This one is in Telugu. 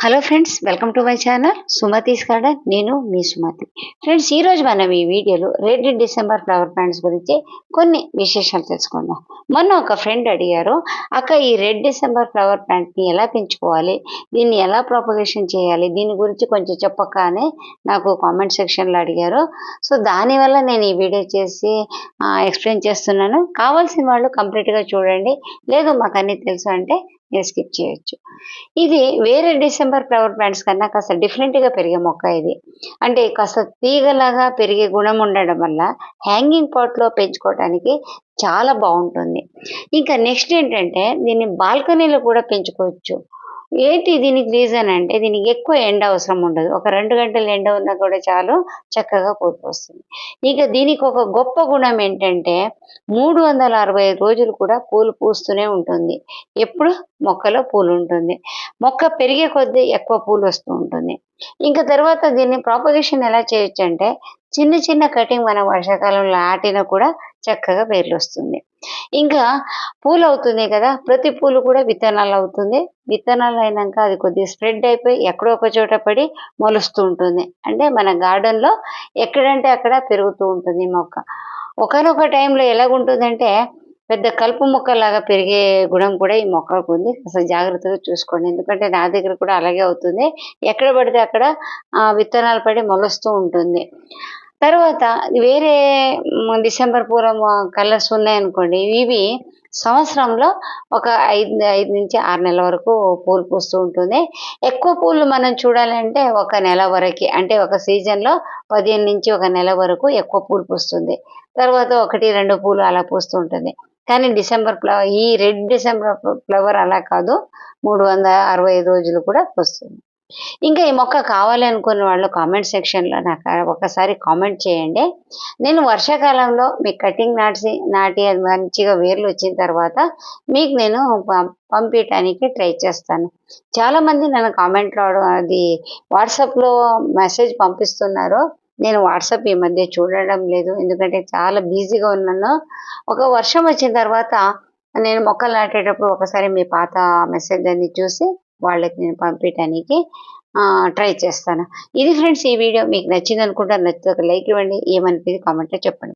Hello friends, welcome to my channel Sumathi's garden. నేను మీ సుమతి. ఫ్రెండ్స్, ఈరోజు మనం ఈ వీడియోలో రెడ్ డిసెంబర్ ఫ్లవర్ ప్లాంట్స్ గురించి కొన్ని విశేషాలు తెలుసుకుందాం. మొన్న ఒక ఫ్రెండ్ అడిగారు, అక్క ఈ రెడ్ డిసెంబర్ ఫ్లవర్ ప్లాంట్ని ఎలా పెంచుకోవాలి, దీన్ని ఎలా ప్రాపగేషన్ చేయాలి, దీని గురించి కొంచెం చెప్పక్క అని నాకు కామెంట్ సెక్షన్లో అడిగారు. సో దానివల్ల నేను ఈ వీడియో చేసి ఎక్స్ప్లెయిన్ చేస్తున్నాను. కావాల్సిన వాళ్ళు కంప్లీట్గా చూడండి, లేదు మాకు అన్నీ తెలుసు అంటే స్కిప్ చేయొచ్చు. ఇది వేరే డిసెంబర్ ఫ్లవర్ ప్లాంట్స్ కన్నా కాస్త డిఫరెంట్గా పెరిగే మొక్క ఇది. అంటే కాస్త తీగలాగా పెరిగే గుణం ఉండడం వల్ల హ్యాంగింగ్ పాట్లో పెంచుకోవడానికి చాలా బాగుంటుంది. ఇంకా నెక్స్ట్ ఏంటంటే దీన్ని బాల్కనీలో కూడా పెంచుకోవచ్చు. ఏంటి దీనికి రీజన్ అంటే దీనికి ఎక్కువ ఎండ అవసరం ఉండదు. ఒక 2 గంటలు ఎండ ఉన్నా కూడా చాలు, చక్కగా పూత వస్తుంది. ఇక దీనికి ఒక గొప్ప గుణం ఏంటంటే 365 రోజులు కూడా పూలు పూస్తూనే ఉంటుంది. ఎప్పుడు మొక్కలో పూలు ఉంటుంది. మొక్క పెరిగే కొద్దీ ఎక్కువ పూలు వస్తూ ఉంటుంది. ఇంకా తర్వాత దీన్ని ప్రాపగేషన్ ఎలా చేయొచ్చు అంటే చిన్న చిన్న కటింగ్ మనం వర్షాకాలంలో నాటినా కూడా చక్కగా వేర్లు వస్తుంది. ఇంకా పూలు అవుతుంది కదా, ప్రతి పూలు కూడా విత్తనాలు అవుతుంది. విత్తనాలు అయినాక అది కొద్దిగా స్ప్రెడ్ అయిపోయి ఎక్కడో ఒక చోట పడి మొలుస్తూ ఉంటుంది. అంటే మన గార్డెన్లో ఎక్కడంటే అక్కడ పెరుగుతూ ఉంటుంది మొక్క. ఒకనొక టైంలో ఎలాగుంటుందంటే పెద్ద కలుపు మొక్కలాగా పెరిగే గుణం కూడా ఈ మొక్కకు ఉంది. అసలు జాగ్రత్తగా చూసుకోండి, ఎందుకంటే నా దగ్గర కూడా అలాగే అవుతుంది. ఎక్కడ పడితే అక్కడ విత్తనాలు పడి మొలుస్తూ ఉంటుంది. తర్వాత వేరే డిసెంబర్ పూల కలర్స్ ఉన్నాయనుకోండి, ఇవి సంవత్సరంలో ఒక 5 నుంచి 6 నెలల వరకు పూలు పూస్తూ ఉంటుంది. ఎక్కువ పూలు మనం చూడాలంటే ఒక నెల వరకు, అంటే ఒక సీజన్లో 15 నుంచి ఒక నెల వరకు ఎక్కువ పూలు పూస్తుంది. తర్వాత 1, 2 పూలు అలా పూస్తూ ఉంటుంది. కానీ డిసెంబర్ ఫ్లవర్, ఈ రెడ్ డిసెంబర్ ఫ్లవర్ అలా కాదు, 365 రోజులు కూడా పూస్తుంది. ఇంకా ఈ మొక్క కావాలి అనుకున్న వాళ్ళు కామెంట్ సెక్షన్లో నాకు ఒకసారి కామెంట్ చేయండి. నేను వర్షాకాలంలో మీకు కటింగ్ నాటి అది మంచిగా వేర్లు వచ్చిన తర్వాత మీకు నేను పంపించడానికి ట్రై చేస్తాను. చాలామంది నన్ను కామెంట్లో అది వాట్సాప్లో మెసేజ్ పంపిస్తున్నారు. నేను వాట్సాప్ ఈ మధ్య చూడడం లేదు, ఎందుకంటే చాలా బిజీగా ఉన్నాను. ఒక వర్షం వచ్చిన తర్వాత నేను మొక్కలు నాటేటప్పుడు ఒకసారి మీ పాత మెసేజ్ అన్ని చూసి వాళ్ళకి నేను పంపించడానికి ట్రై చేస్తాను. ఇది ఫ్రెండ్స్, ఈ వీడియో మీకు నచ్చింది అనుకుంటా. నచ్చితే ఒక లైక్ ఇవ్వండి, ఏమనిపించింది కామెంట్లో చెప్పండి.